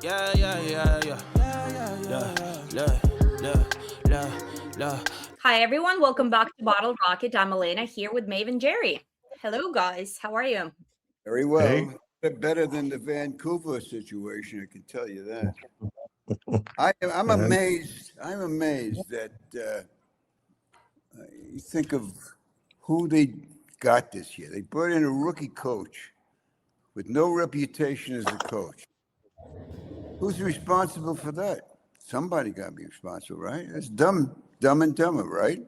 Yeah, yeah, yeah, yeah. Hi, everyone. Welcome back to Bottle Rocket. I'm Alena here with Mave and Jerry. Hello, guys. How are you? Very Hey, well. Better than the Vancouver situation, I can tell you that. I'm and amazed. I'm amazed that you think of who they got this year. They brought in a rookie coach with no reputation as a coach. Who's responsible for that? Somebody got to be responsible, right? It's dumb and dumber, right?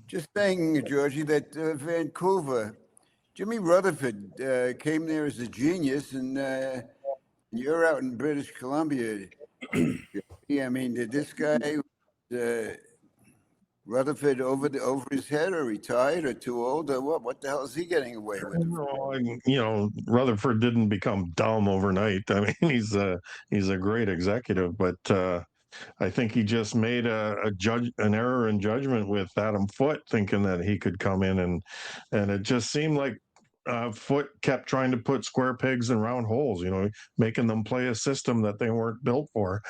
Just saying, Georgie, that Vancouver, Jimmy Rutherford came there as a genius, and you're out in British Columbia. Yeah, I mean, did this guy Rutherford over his head, or retired, or too old, or what? What the hell is he getting away with? Rutherford didn't become dumb overnight. I mean, he's a great executive, but I think he just made an error in judgment with Adam Foote, thinking that he could come in and it just seemed like Foote kept trying to put square pegs in round holes, making them play a system that they weren't built for.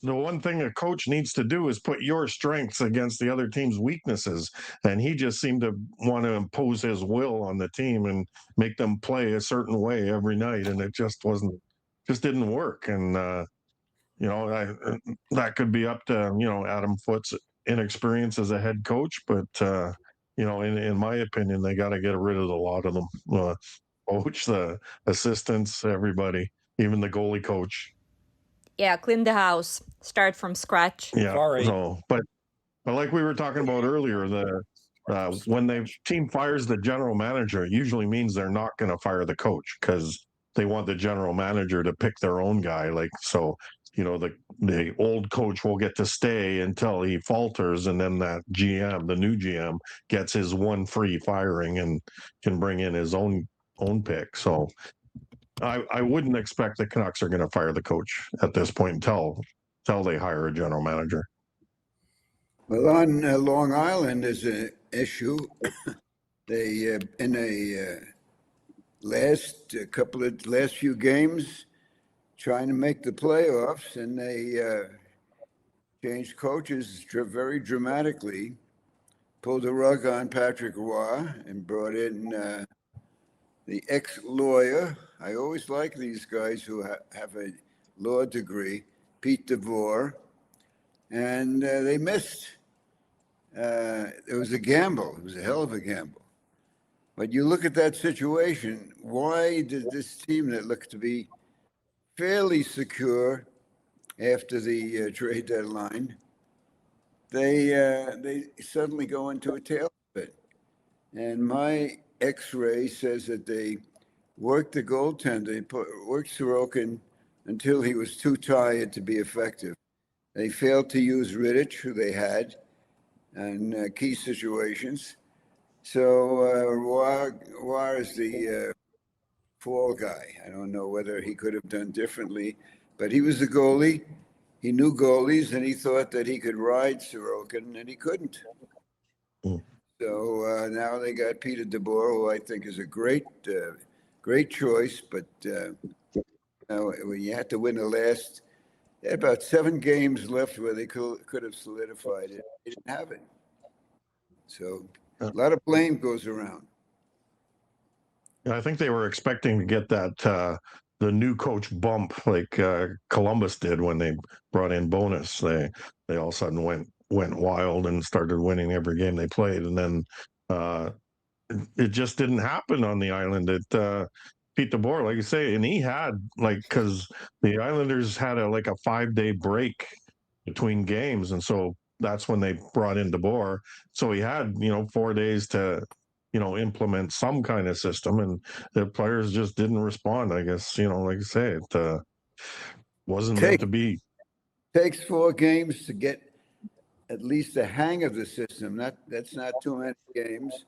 The one thing a coach needs to do is put your strengths against the other team's weaknesses. And he just seemed to want to impose his will on the team and make them play a certain way every night. And it just didn't work. And, that could be up to, Adam Foote's inexperience as a head coach. But, in my opinion, they got to get rid of a lot of them. Coach, the assistants, everybody, even the goalie coach. Yeah, clean the house. Start from scratch. Yeah. Sorry. So, but like we were talking about earlier, when the team fires the general manager, it usually means they're not going to fire the coach because they want the general manager to pick their own guy. The old coach will get to stay until he falters, and then that GM, the new GM, gets his one free firing and can bring in his own pick. So I wouldn't expect the Canucks are going to fire the coach at this point until they hire a general manager. Well, on Long Island is an issue. They in a last few games trying to make the playoffs, and they changed coaches very dramatically. Pulled the rug on Patrick Roy and brought in the ex-lawyer. I always like these guys who have a law degree, Pete DeVore, and they missed. It was a gamble. It was a hell of a gamble. But you look at that situation, why did this team that looked to be fairly secure after the trade deadline, they suddenly go into a tailspin? And my X-ray says that they worked the goaltender, worked Sorokin until he was too tired to be effective. They failed to use Rittich, who they had, in key situations. So Roy is the fall guy. I don't know whether he could have done differently, but he was the goalie. He knew goalies, and he thought that he could ride Sorokin, and he couldn't. So now they got Peter DeBoer, who I think is a great choice. But when you had to win the last, they had about 7 games left where they could have solidified it. They didn't have it. So a lot of blame goes around. I think they were expecting to get that the new coach bump like Columbus did when they brought in Bonus. They all of a sudden went wild and started winning every game they played, and then it just didn't happen on the island. Pete DeBoer, like you say, and he had because the Islanders had a 5-day break between games, and so that's when they brought in DeBoer. So he had 4 days to implement some kind of system, and the players just didn't respond. I guess like you say, it wasn't meant to be. Takes 4 games to get at least the hang of the system. That's not too many games.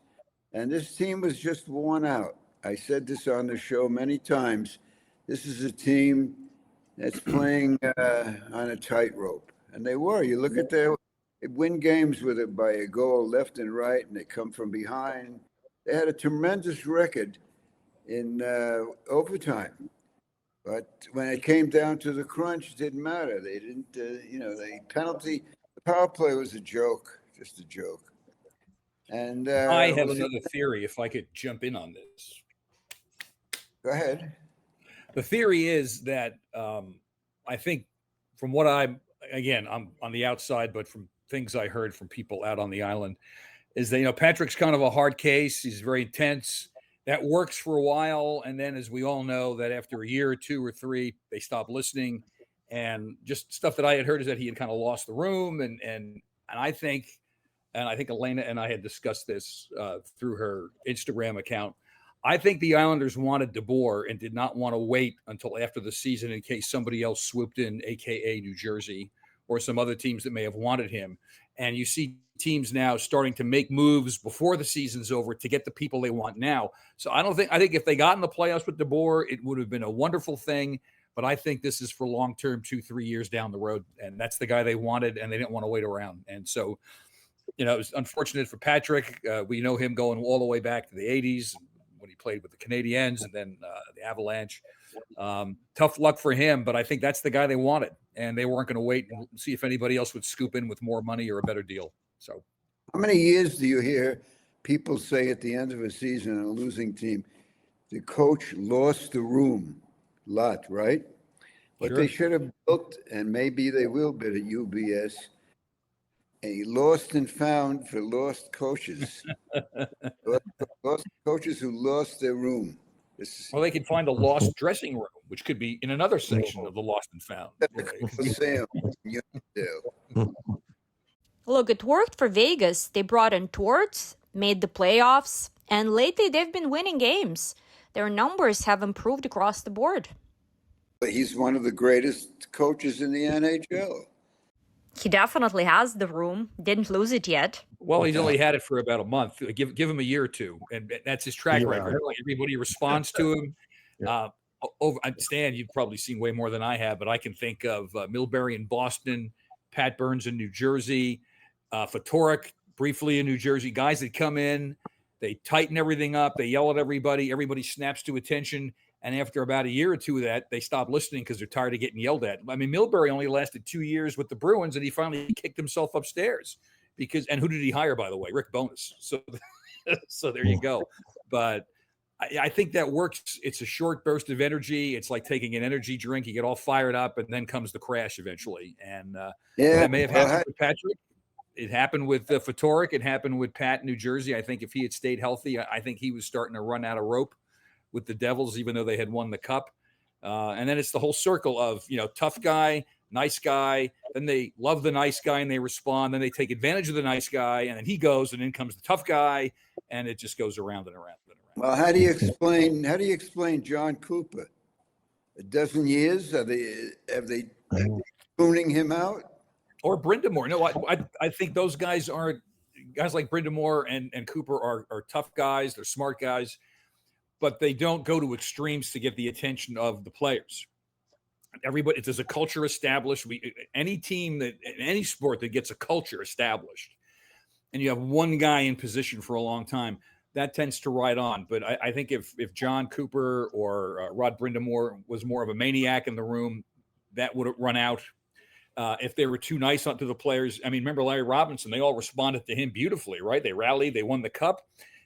And this team was just worn out. I said this on the show many times. This is a team that's playing on a tightrope. And they were. You look at they win games with it by a goal left and right, and they come from behind. They had a tremendous record in overtime. But when it came down to the crunch, it didn't matter. They didn't, the power play was a joke, just a joke. And I have another theory, if I could jump in on this. Go ahead. The theory is that I think from what I'm on the outside, but from things I heard from people out on the island, is that, Patrick's kind of a hard case. He's very intense. That works for a while. And then, as we all know, that after a year or two or three, they stop listening. And just stuff that I had heard is that he had kind of lost the room. And I think Alena and I had discussed this through her Instagram account. I think the Islanders wanted DeBoer and did not want to wait until after the season in case somebody else swooped in, AKA New Jersey, or some other teams that may have wanted him. And you see teams now starting to make moves before the season's over to get the people they want now. So I think if they got in the playoffs with DeBoer, it would have been a wonderful thing. But I think this is for long-term, 2-3 years down the road. And that's the guy they wanted, and they didn't want to wait around. And so, it was unfortunate for Patrick. We know him going all the way back to the 80s when he played with the Canadiens and then the Avalanche. Tough luck for him, but I think that's the guy they wanted, and they weren't going to wait and see if anybody else would scoop in with more money or a better deal. So, how many years do you hear people say at the end of a season on a losing team, the coach lost the room? A lot, right? What they should have built, and maybe they will build at UBS, a lost and found for lost coaches. lost coaches who lost their room. Well, they could find a lost dressing room, which could be in another section of the lost and found. Look, it worked for Vegas. They brought in Torts, made the playoffs, and lately they've been winning games. Their numbers have improved across the board. He's one of the greatest coaches in the NHL. He definitely has the room. Didn't lose it yet. Well, he's only had it for about a month. Give him a year or two, and that's his track record. Everybody responds to him. Stan, you've probably seen way more than I have, but I can think of Milbury in Boston, Pat Burns in New Jersey, Fatorik briefly in New Jersey. Guys that come in, they tighten everything up, they yell at everybody, everybody snaps to attention. And after about a year or two of that, they stop listening because they're tired of getting yelled at. I mean, Milbury only lasted 2 years with the Bruins, and he finally kicked himself upstairs and who did he hire, by the way? Rick Bowness. So there you go. But I think that works. It's a short burst of energy. It's like taking an energy drink. You get all fired up, and then comes the crash eventually. And that may have happened with Patrick. It happened with Fatorik. It happened with Pat in New Jersey. I think if he had stayed healthy, I think he was starting to run out of rope with the Devils, even though they had won the cup. And then it's the whole circle of, tough guy, nice guy. Then they love the nice guy and they respond. Then they take advantage of the nice guy, and then he goes, and in comes the tough guy, and it just goes around and around and around. Well, how do you explain John Cooper? A dozen years? Have they tuning him out? Or Brindamore? No, I think those guys aren't guys like Brindamore and Cooper are tough guys. They're smart guys, but they don't go to extremes to get the attention of the players. Everybody, there's a culture established. Any team in any sport that gets a culture established, and you have one guy in position for a long time, that tends to ride on. But I think if John Cooper or Rod Brindamore was more of a maniac in the room, that would run out. If they were too nice to the players, I mean, remember Larry Robinson? They all responded to him beautifully, right? They rallied, they won the cup,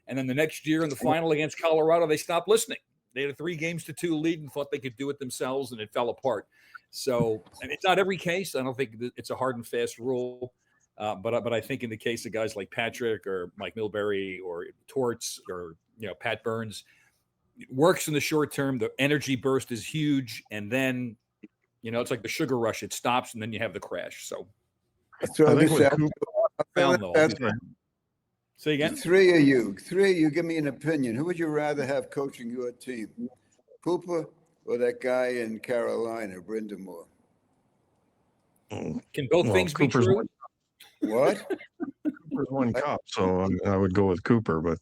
and then the next year in the final against Colorado, they stopped listening. They had a 3-2 lead and thought they could do it themselves, and it fell apart. So it's not every case. I don't think it's a hard and fast rule. But I think in the case of guys like Patrick or Mike Milbury or Torts or Pat Burns, it works in the short term. The energy burst is huge, and then it's like the sugar rush. It stops, and then you have the crash. So say again. Three of you, give me an opinion. Who would you rather have coaching your team, Cooper or that guy in Carolina, Brindamore? Can both things be true? What? Cooper's won cup, so I would go with Cooper. But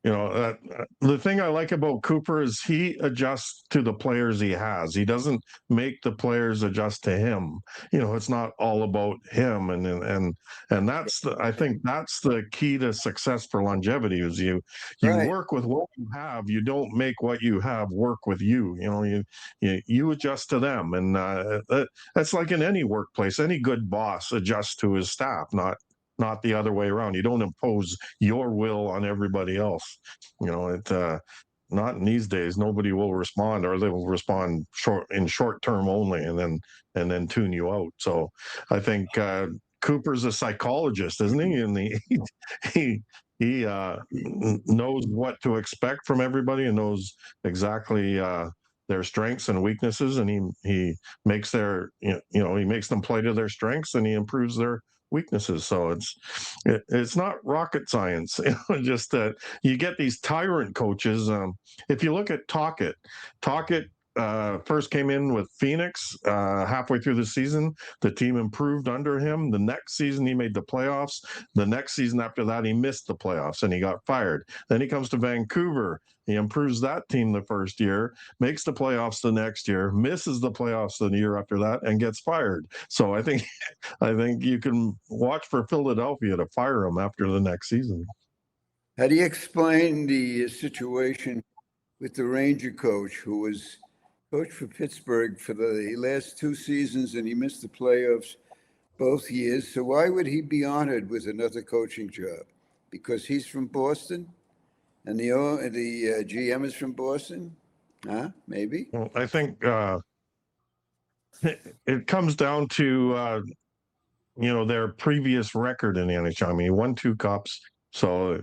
The thing I like about Cooper is he adjusts to the players he has. He doesn't make the players adjust to him. It's not all about him, and I think that's the key to success for longevity. Is you Right. work with what you have. You don't make what you have work with you. You adjust to them, and that's like in any workplace. Any good boss adjusts to his staff, not the other way around. You don't impose your will on everybody else. Not in these days. Nobody will respond, or they will respond short term only, and then tune you out. So I think Cooper's a psychologist, isn't he? And he knows what to expect from everybody and knows exactly their strengths and weaknesses, and he makes he makes them play to their strengths, and he improves their weaknesses. So it's not rocket science. Just that you get these tyrant coaches. If you look at Tocchet first came in with Phoenix halfway through the season. The team improved under him. The next season he made the playoffs. The next season after that he missed the playoffs and he got fired. Then he comes to Vancouver. He improves that team the first year, makes the playoffs the next year, misses the playoffs the year after that, and gets fired. So I think you can watch for Philadelphia to fire him after the next season. How do you explain the situation with the Ranger coach who was coach for Pittsburgh for the last 2 seasons and he missed the playoffs both years? So why would he be honored with another coaching job? Because he's from Boston and the GM is from Boston? Maybe. Well, I think it comes down to their previous record in the NHL. I mean, he won 2 cups, so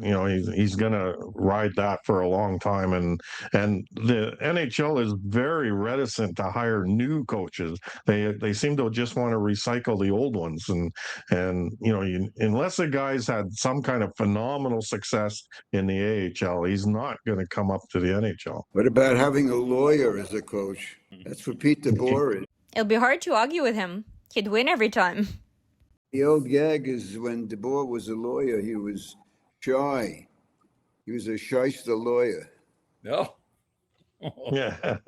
he's going to ride that for a long time. And the NHL is very reticent to hire new coaches. They seem to just want to recycle the old ones. And unless a guy's had some kind of phenomenal success in the AHL, he's not going to come up to the NHL. What about having a lawyer as a coach? That's what Pete DeBoer is. It'll be hard to argue with him. He'd win every time. The old gag is when DeBoer was a lawyer, he was shy. He was a shyster lawyer. No. Yeah.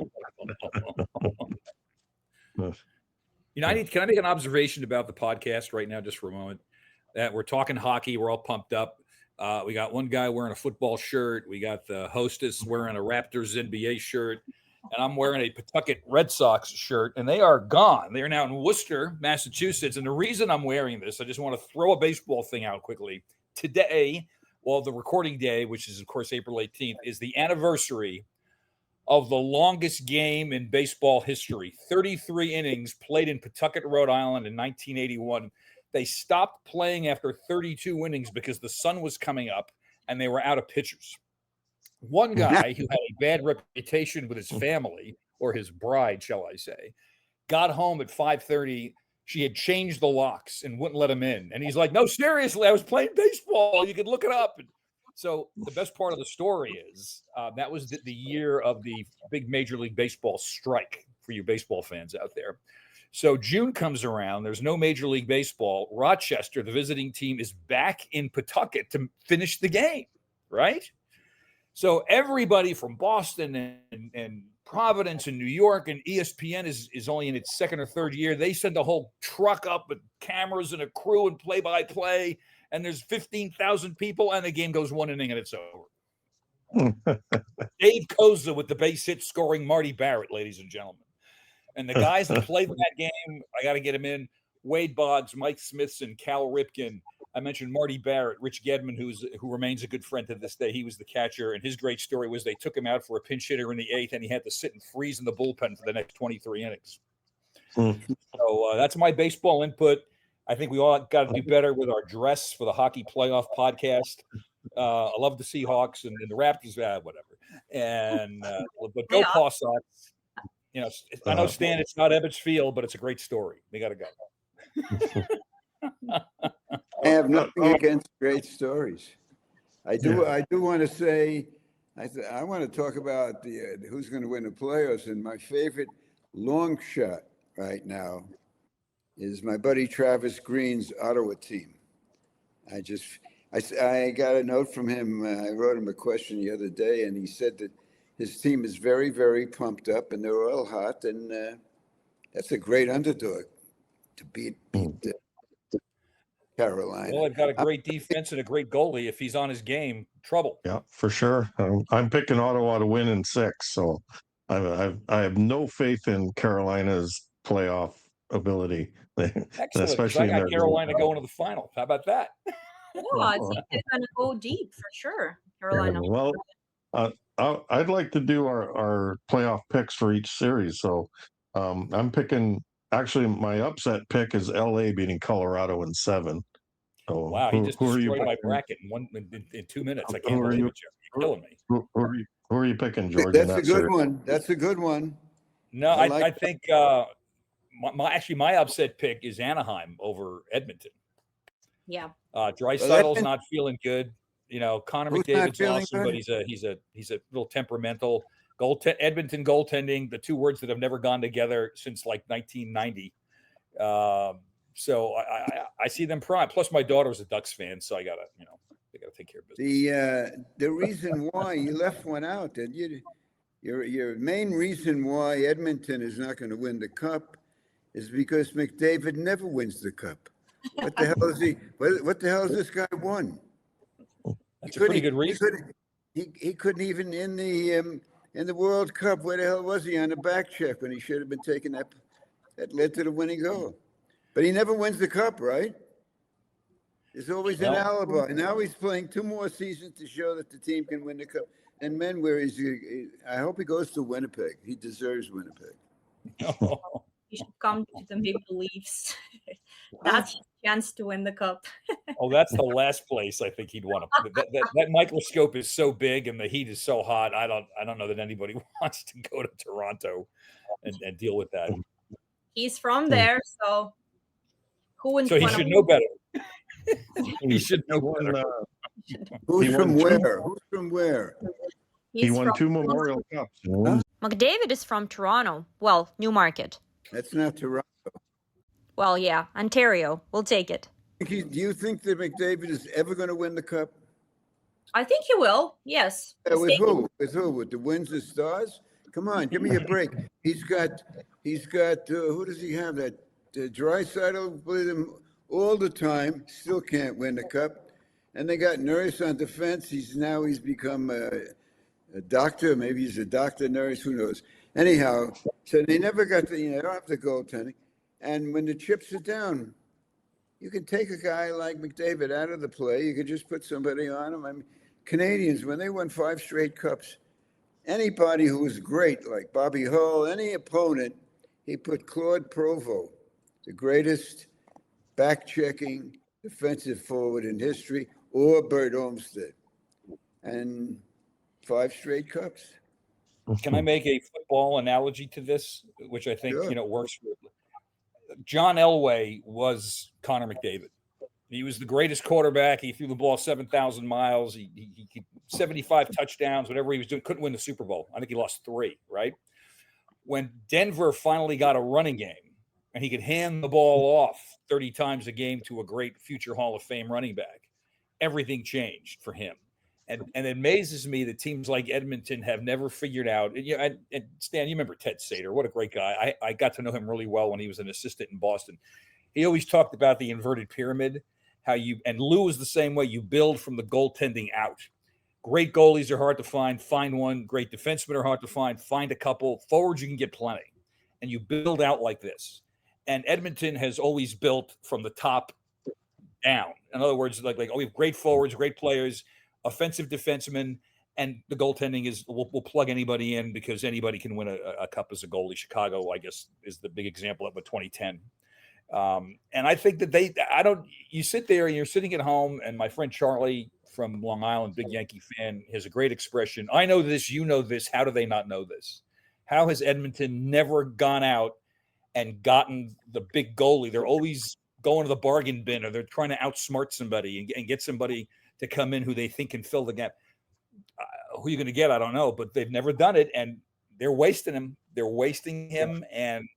Can I make an observation about the podcast right now, just for a moment? That we're talking hockey, we're all pumped up. We got one guy wearing a football shirt. We got the hostess wearing a Raptors NBA shirt. And I'm wearing a Pawtucket Red Sox shirt, and they are gone. They are now in Worcester, Massachusetts. And the reason I'm wearing this, I just want to throw a baseball thing out quickly. Today, the recording day, which is, of course, April 18th, is the anniversary of the longest game in baseball history. 33 innings played in Pawtucket, Rhode Island in 1981. They stopped playing after 32 innings because the sun was coming up, and they were out of pitchers. One guy who had a bad reputation with his family, or his bride, shall I say, got home at 5:30. She had changed the locks and wouldn't let him in. And he's like, no, seriously, I was playing baseball. You can look it up. And so the best part of the story is that was the year of the big Major League Baseball strike for you baseball fans out there. So June comes around. There's no Major League Baseball. Rochester, the visiting team, is back in Pawtucket to finish the game, right? So everybody from Boston and Providence and New York and ESPN is only in its 2nd or 3rd year. They send a whole truck up with cameras and a crew and play-by-play, and there's 15,000 people, and the game goes 1 inning and it's over. Dave Koza with the base hit scoring Marty Barrett, ladies and gentlemen. And the guys that played in that game, I got to get them in, Wade Boggs, Mike Smithson, Cal Ripken. I mentioned Marty Barrett, Rich Gedman, who remains a good friend to this day. He was the catcher, and his great story was they took him out for a pinch hitter in the 8th, and he had to sit and freeze in the bullpen for the next 23 innings. So that's my baseball input. I think we all got to do better with our dress for the Hockey Playoff podcast. I love the Seahawks and the Raptors, whatever. And but go Paw Sox. I know, Stan, it's not Ebbets Field, but it's a great story. We got to go. I have nothing against great stories. I do want to say, I want to talk about who's going to win the playoffs. And my favorite long shot right now is my buddy Travis Green's Ottawa team. I got a note from him. I wrote him a question the other day, and he said that his team is very, very pumped up, and they're all hot, and that's a great underdog to beat Carolina. Well, they've got a great defense and a great goalie. If he's on his game, trouble. Yeah, for sure. I'm picking Ottawa to win in 6, so I have no faith in Carolina's playoff ability, Excellent. especially I in got their Carolina going to the final. How about that? Yeah, I think they're gonna go deep for sure. Carolina. Well, I'd like to do our playoff picks for each series. So I'm picking. Actually, my upset pick is LA beating Colorado in 7. So Wow, he just who are you destroyed my picking? bracket in 2 minutes. I Who can't are believe you- it, Jerry. You're killing me. Who are you picking, George? in That's that a good series? one. That's a good one. No, I I like think my upset pick is Anaheim over Edmonton. Yeah. Dreisaitl's not feeling good. You know, Connor Who's not McDavid's feeling awesome, good? but he's a little temperamental. Edmonton goaltending, the two words that have never gone together since like 1990. So I see them prime. Plus, my daughter's a Ducks fan, so I gotta take care of business. The reason why you left one out, that your main reason why Edmonton is not going to win the cup is because McDavid never wins the cup. What the hell is he? What the hell has this guy won? That's a pretty good reason. He couldn't even in the World Cup. Where the hell was he on the back check when he should have been taking that led to the winning goal? But he never wins the cup, right? There's always an alibi. Now he's playing 2 more seasons to show that the team can win the cup. And men, where is he? I hope he goes to Winnipeg. He deserves Winnipeg. You should come to the Maple Leafs. That's his chance to win the cup. Oh, that's the last place I think he'd want to. That microscope is so big and the heat is so hot. I don't know that anybody wants to go to Toronto and deal with that. He's from there, so who wouldn't? So he should know better. He should know better. Who's from where? Who's from where? He won 2 Memorial Cups. McDavid is from Toronto. Well, Newmarket. That's not Toronto. Well, yeah, Ontario. We'll take it. Do you think that McDavid is ever going to win the cup? I think he will. Yes. With who? With who? With the Windsor Stars? Come on, give me a break. He's got. Who does he have? That Draisaitl with him all the time. Still can't win the cup. And they got Nurse on defense. He's become a doctor. Maybe he's a doctor, nurse. Who knows? Anyhow, so they never got the. They don't have the goaltending. And when the chips are down, you can take a guy like McDavid out of the play. You could just put somebody on him. I mean, Canadians, when they won 5 straight cups, anybody who was great, like Bobby Hull, any opponent, he put Claude Provost, the greatest back-checking defensive forward in history, or Bert Olmsted, and 5 straight cups. Can I make a football analogy to this, which I think works? John Elway was Connor McDavid. He was the greatest quarterback. He threw the ball 7,000 miles. He 75 touchdowns, whatever he was doing. Couldn't win the Super Bowl. I think he lost 3, right? When Denver finally got a running game and he could hand the ball off 30 times a game to a great future Hall of Fame running back, everything changed for him. And it amazes me that teams like Edmonton have never figured out. And Stan, you remember Ted Sater? What a great guy. I got to know him really well when he was an assistant in Boston. He always talked about the inverted pyramid, and Lou was the same way. You build from the goaltending out. Great goalies are hard to find. Find one. Great defensemen are hard to find. Find a couple. Forwards, you can get plenty. And you build out like this. And Edmonton has always built from the top down. In other words, like we have great forwards, great players, offensive defensemen, and the goaltending is we'll plug anybody in because anybody can win a cup as a goalie. Chicago, I guess, is the big example of 2010. And I think that you sit there and you're sitting at home, and my friend Charlie from Long Island, big Yankee fan, has a great expression. I know this, you know this. How do they not know this? How has Edmonton never gone out and gotten the big goalie? They're always going to the bargain bin, or they're trying to outsmart somebody and get somebody to come in who they think can fill the gap. Who are you going to get? I don't know, but they've never done it, and they're wasting him. They're wasting him, and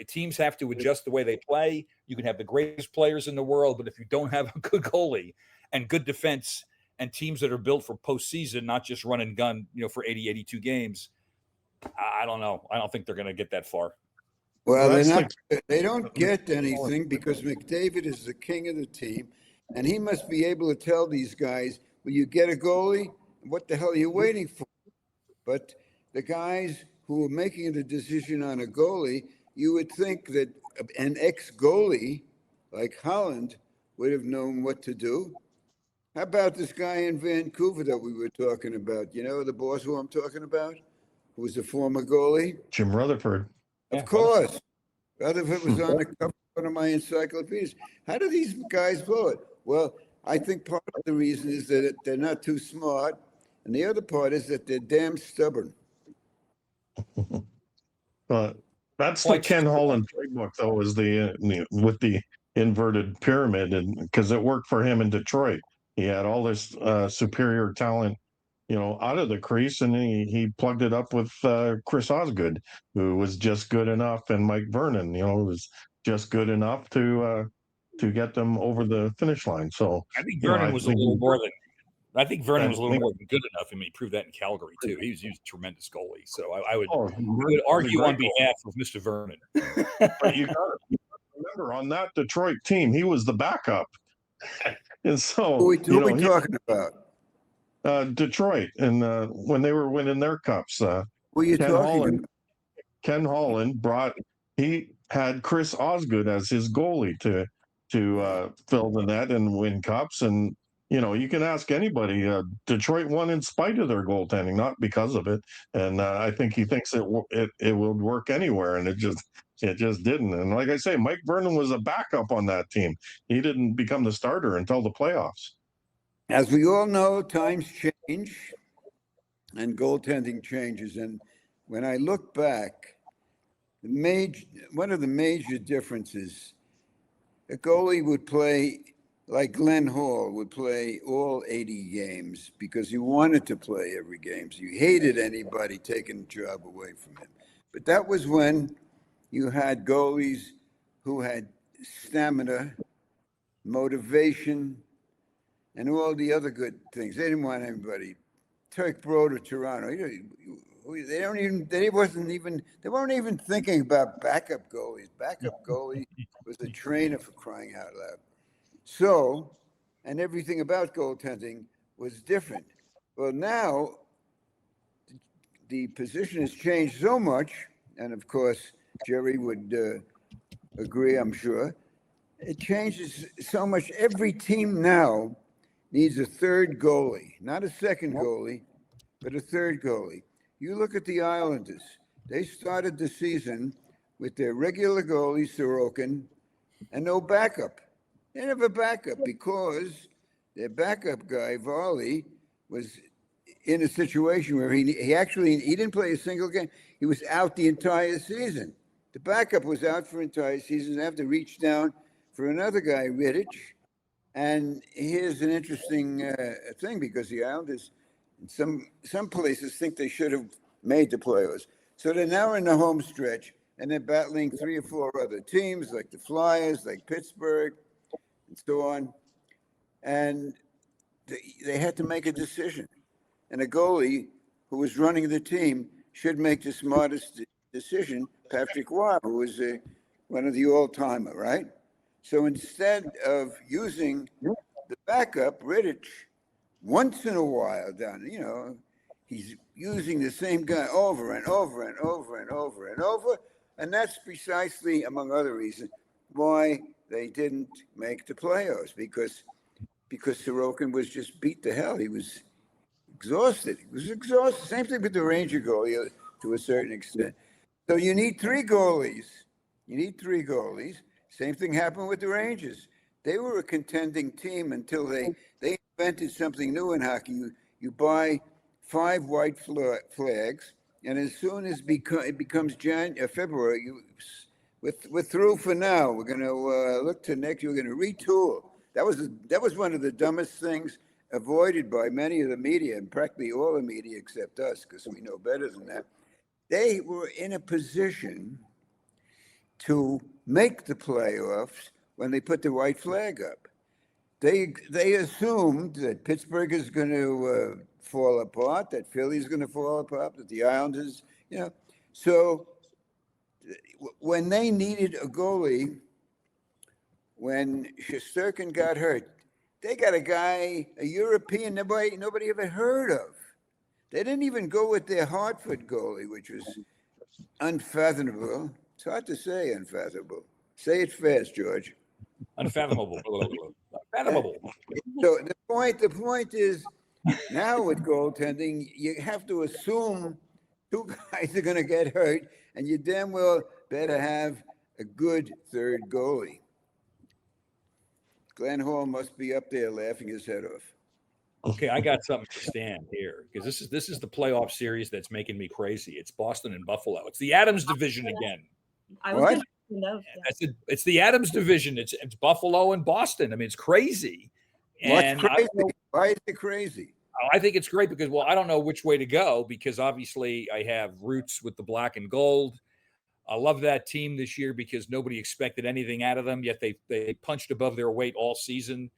teams have to adjust the way they play. You can have the greatest players in the world, but if you don't have a good goalie, and good defense and teams that are built for postseason, not just run and gun, for 80, 82 games. I don't know. I don't think they're going to get that far. Well, Well, they don't get anything because McDavid is the king of the team, and he must be able to tell these guys, will you get a goalie? What the hell are you waiting for? But the guys who are making the decision on a goalie, you would think that an ex-goalie like Holland would have known what to do. How about this guy in Vancouver that we were talking about? You know, the boss who I'm talking about, who was a former goalie? Jim Rutherford. Of course. Rutherford was on the cover of one of my encyclopedias. How do these guys blow it? Well, I think part of the reason is that they're not too smart, and the other part is that they're damn stubborn. That's the Ken Holland playbook, though, is with the inverted pyramid, and because it worked for him in Detroit. He had all this superior talent, out of the crease, and he plugged it up with Chris Osgood, who was just good enough, and Mike Vernon, was just good enough to get them over the finish line. So I think Vernon was a little more than. I think Vernon was a little more than good enough. I mean, he proved that in Calgary too. He was a tremendous goalie. So I would argue on behalf of Mr. Vernon. But you got to remember, on that Detroit team, he was the backup, and so who are we talking about? Detroit, and when they were winning their cups, who are you talking about? Ken Holland he had Chris Osgood as his goalie to fill the net and win cups. And you can ask anybody. Detroit won in spite of their goaltending, not because of it. And I think he thinks it will work anywhere, and it just didn't. And like I say, Mike Vernon was a backup on that team. He didn't become the starter until the playoffs. As we all know, times change and goaltending changes. And when I look back, one of the major differences, a goalie would play like Glenn Hall would play all 80 games because he wanted to play every game. So he hated anybody taking the job away from him. But that was when you had goalies who had stamina, motivation, and all the other good things. They didn't want anybody. Turk Broder, Toronto. They weren't even thinking about backup goalies. Backup goalie was a trainer, for crying out loud. So, and everything about goaltending was different. Well, now the position has changed so much, and of course, Jerry would agree, I'm sure. It changes so much. Every team now needs a third goalie, not a second goalie, but a third goalie. You look at the Islanders. They started the season with their regular goalie, Sorokin, and no backup. They didn't have a backup because their backup guy, Varley, was in a situation where he didn't play a single game. He was out the entire season. The backup was out for entire season. They have to reach down for another guy, Rittich. And here's an interesting thing, because the Islanders, in some places, think they should have made the playoffs. So they're now in the home stretch, and they're battling 3 or 4 other teams, like the Flyers, like Pittsburgh, and so on. And they had to make a decision. And a goalie who was running the team should make the smartest decision, Patrick Roy, who was one of the all-timer, right? So instead of using the backup, Rittich, once in a while he's using the same guy over and over and over and over and over. And that's precisely, among other reasons, why they didn't make the playoffs, because Sorokin was just beat to hell. He was exhausted. Same thing with the Ranger goalie to a certain extent. So you need 3 goalies. Same thing happened with the Rangers. They were a contending team until they invented something new in hockey. You buy 5 white flags, and as soon as it becomes February, we're through for now. We're going to look to next year. We're going to retool. That was one of the dumbest things avoided by many of the media, and practically all the media except us, because we know better than that. They were in a position to make the playoffs when they put the white flag up. they assumed that Pittsburgh is going to fall apart, that Philly's going to fall apart, that the Islanders, So when they needed a goalie, when Shesterkin got hurt, they got a guy, a European nobody ever heard of. They didn't even go with their Hartford goalie, which was unfathomable. It's hard to say unfathomable. Say it fast, George. Unfathomable. Unfathomable. So the point is, now with goaltending, you have to assume two guys are going to get hurt, and you damn well better have a good third goalie. Glenn Hall must be up there laughing his head off. Okay, I got something to stand here because this is the playoff series that's making me crazy. It's Boston and Buffalo. It's the Adams division again. It's the Adams division. It's Buffalo and Boston. I mean, it's crazy. What's crazy? Why is it crazy? I think it's great because, well, I don't know which way to go because obviously I have roots with the black and gold. I love that team this year because nobody expected anything out of them, yet they punched above their weight all season.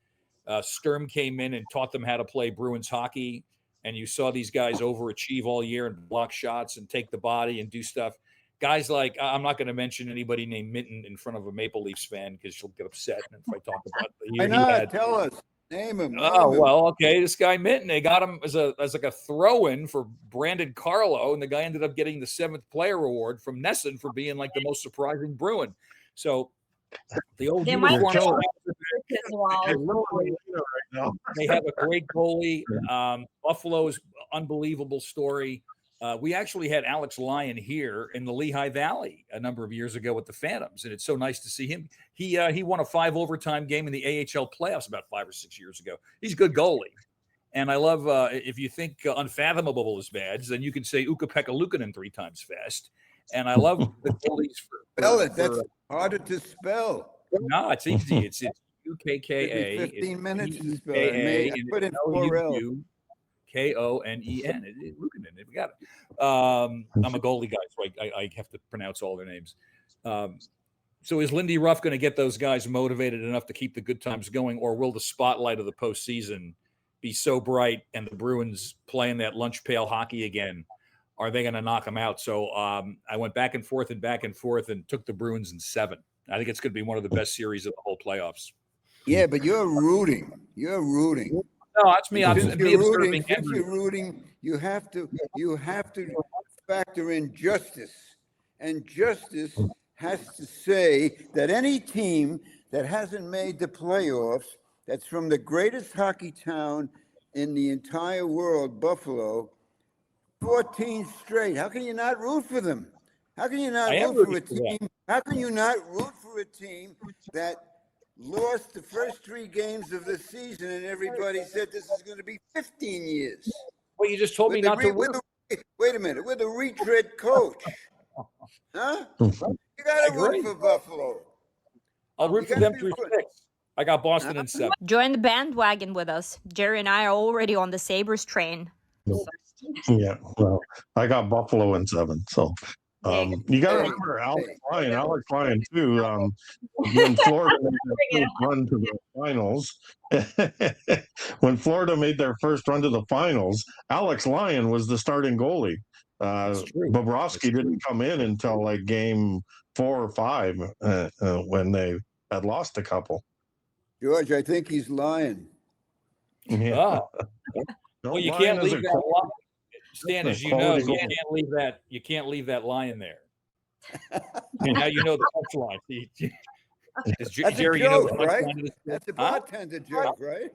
Sturm came in and taught them how to play Bruins hockey, and you saw these guys overachieve all year and block shots and take the body and do stuff. Guys like, I'm not going to mention anybody named Minton in front of a Maple Leafs fan because she'll get upset if I talk about the year he had. Tell us. Name him. Well, okay. This guy Minton, they got him as like a throw-in for Brandon Carlo, and the guy ended up getting the 7th player award from Nesson for being like the most surprising Bruin. So the old uniform, they have a great goalie. Buffalo's unbelievable story. We actually had Alex Lyon here in the Lehigh Valley a number of years ago with the Phantoms, and it's so nice to see him. He won a 5 overtime game in the AHL playoffs about 5 or 6 years ago. He's a good goalie. And I love, if you think unfathomable is bad, then you can say Ukko-Pekka Luukkonen 3 times fast. And I love the goalies spell it. That's harder to spell. No, it's easy. It's UKKA. 15 minutes to spell it. Put in 4L. Konen. We got it. I'm a goalie guy, so I have to pronounce all their names. So is Lindy Ruff going to get those guys motivated enough to keep the good times going, or will the spotlight of the postseason be so bright and the Bruins playing that lunch pail hockey again? Are they going to knock them out? So I went back and forth and took the Bruins in 7. I think it's going to be one of the best series of the whole playoffs. Yeah, but you're rooting. No, that's me. Since you're rooting, you have to factor in justice, and justice has to say that any team that hasn't made the playoffs, that's from the greatest hockey town in the entire world, Buffalo, 14 straight. How can you not root for them? How can you not root for a team? How can you not root for a team that lost the first 3 games of the season, and everybody said this is going to be 15 years? Well, you just told me not to root. Wait a minute. With a retread coach. Huh? You got to root for Buffalo. I'll root for them through 6. I got Boston in 7. Join the bandwagon with us. Jerry and I are already on the Sabres train. Yeah, well, I got Buffalo in 7, so you got to remember Alex Lyon too. When Florida made their first run to the finals, Alex Lyon was the starting goalie. Bobrovsky didn't come in until like game 4 or 5 when they had lost a couple. George, I think he's lying. Yeah. Well, you can't leave that line. Stan, as you know, you can't leave that line there. And now you know the punchline. That's Jerry, a joke, right? That's a bartender joke, right?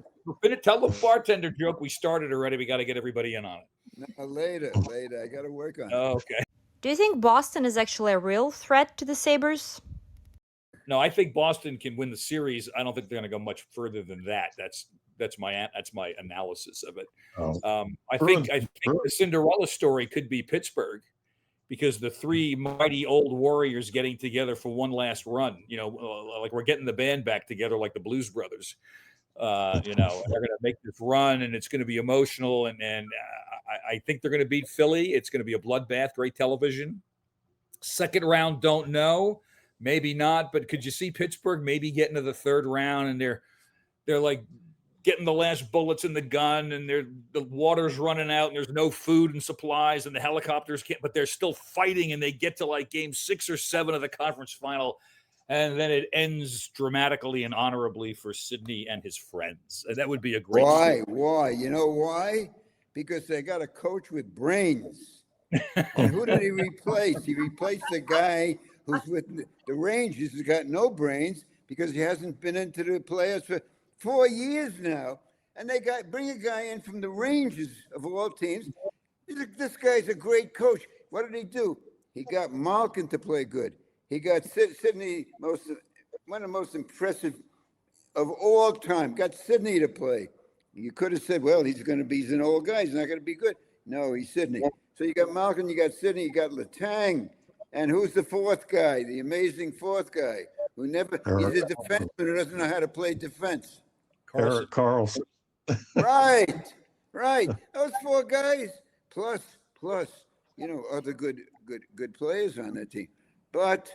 Tell the bartender joke. We started already. We got to get everybody in on it. No, later. I got to work on it. Okay. Do you think Boston is actually a real threat to the Sabres? No, I think Boston can win the series. I don't think they're going to go much further than that. That's my analysis of it. I think the Cinderella story could be Pittsburgh, because the 3 mighty old warriors getting together for one last run. Like we're getting the band back together, like the Blues Brothers. They're going to make this run, and it's going to be emotional. And I think they're going to beat Philly. It's going to be a bloodbath. Great television. Second round, don't know. Maybe not. But could you see Pittsburgh maybe getting to the 3rd round, and they're they're like getting the last bullets in the gun, and the water's running out, and there's no food and supplies, and the helicopters can't, but they're still fighting, and they get to like game 6 or 7 of the conference final, and then it ends dramatically and honorably for Sidney and his friends. And that would be a great story. Why? You know why? Because they got a coach with brains. And who did he replace? He replaced the guy who's with the Rangers, who's got no brains because he hasn't been into the playoffs for 4 years now. And they bring a guy in from the Rangers of all teams. This guy's a great coach. What did he do? He got Malkin to play good. He got Sidney, one of the most impressive of all time. Got Sidney to play. You could have said, well, he's an old guy. He's not going to be good. No, he's Sidney. So you got Malkin, you got Sidney, you got Letang. And who's the fourth guy, the amazing fourth guy, who he's a defenseman who doesn't know how to play defense? Erik Karlsson. Right. Those 4 guys, plus, other good players on that team. But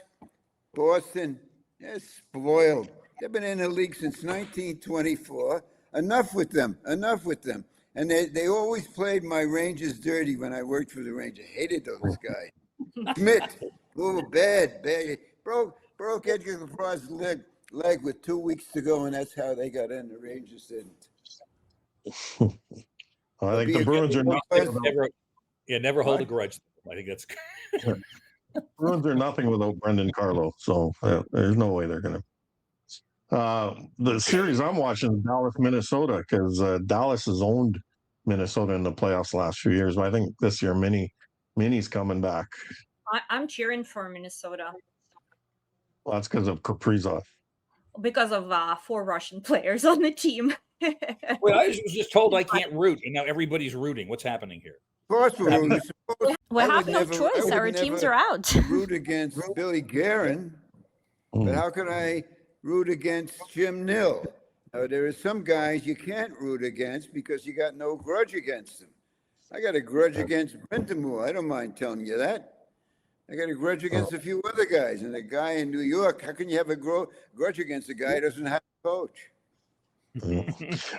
Boston is spoiled. They've been in the league since 1924. Enough with them. And they always played my Rangers dirty when I worked for the Rangers. Hated those guys. Schmidt, bad. Broke Edgar Lafra's leg with 2 weeks to go, and that's how they got in. The Rangers didn't. I think the Bruins are never hold a grudge. I think that's Bruins are nothing without Brendan Carlo, so there's no way they're going to. The series I'm watching is Dallas, Minnesota, because Dallas has owned Minnesota in the playoffs the last few years. But I think this year, Minnie's coming back. I'm cheering for Minnesota. Well, that's because of Kaprizov. Because of 4 Russian players on the team. Well, I was just told I can't root, and now everybody's rooting. What's happening here? We have no choice. Our teams are out. Root against Billy Guerin, but how can I root against Jim Nill? There are some guys you can't root against because you got no grudge against them. I got a grudge against Bentamou. I don't mind telling you that. I got a grudge against a few other guys, and a guy in New York. How can you have a grudge against a guy who doesn't have a coach?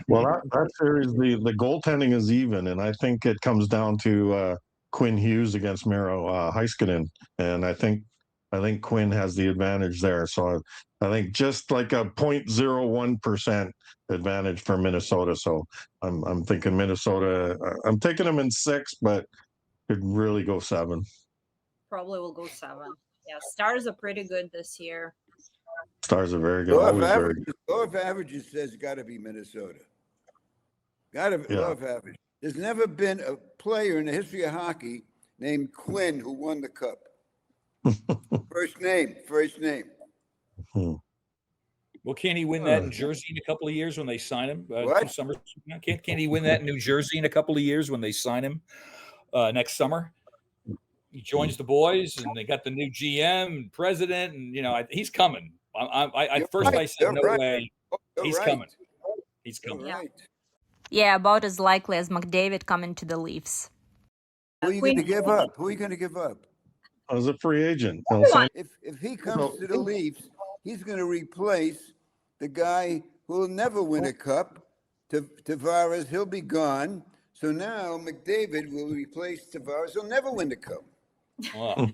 Well, that series, the goaltending is even, and I think it comes down to Quinn Hughes against Miro Heiskanen, and I think Quinn has the advantage there. So I think just like a 0.01% advantage for Minnesota. So I'm thinking Minnesota. I'm taking them in 6, but could really go 7. Probably will go 7. Yeah, Stars are pretty good this year. Stars are very good. Law of averages says got to be Minnesota. Law of averages. There's never been a player in the history of hockey named Quinn who won the cup. First name. Well, can't he win that in Jersey in a couple of years when they sign him? What? Can't he win that in New Jersey in a couple of years when they sign him next summer? He joins the boys, and they got the new GM and president, and he's coming. I said no way. He's coming. He's coming. Yeah, about as likely as McDavid coming to the Leafs. Who are you going to give up? As a free agent. If he comes to the Leafs, he's going to replace the guy who will never win a cup, Tavares. He'll be gone. So now McDavid will replace Tavares. He'll never win the cup. Wow.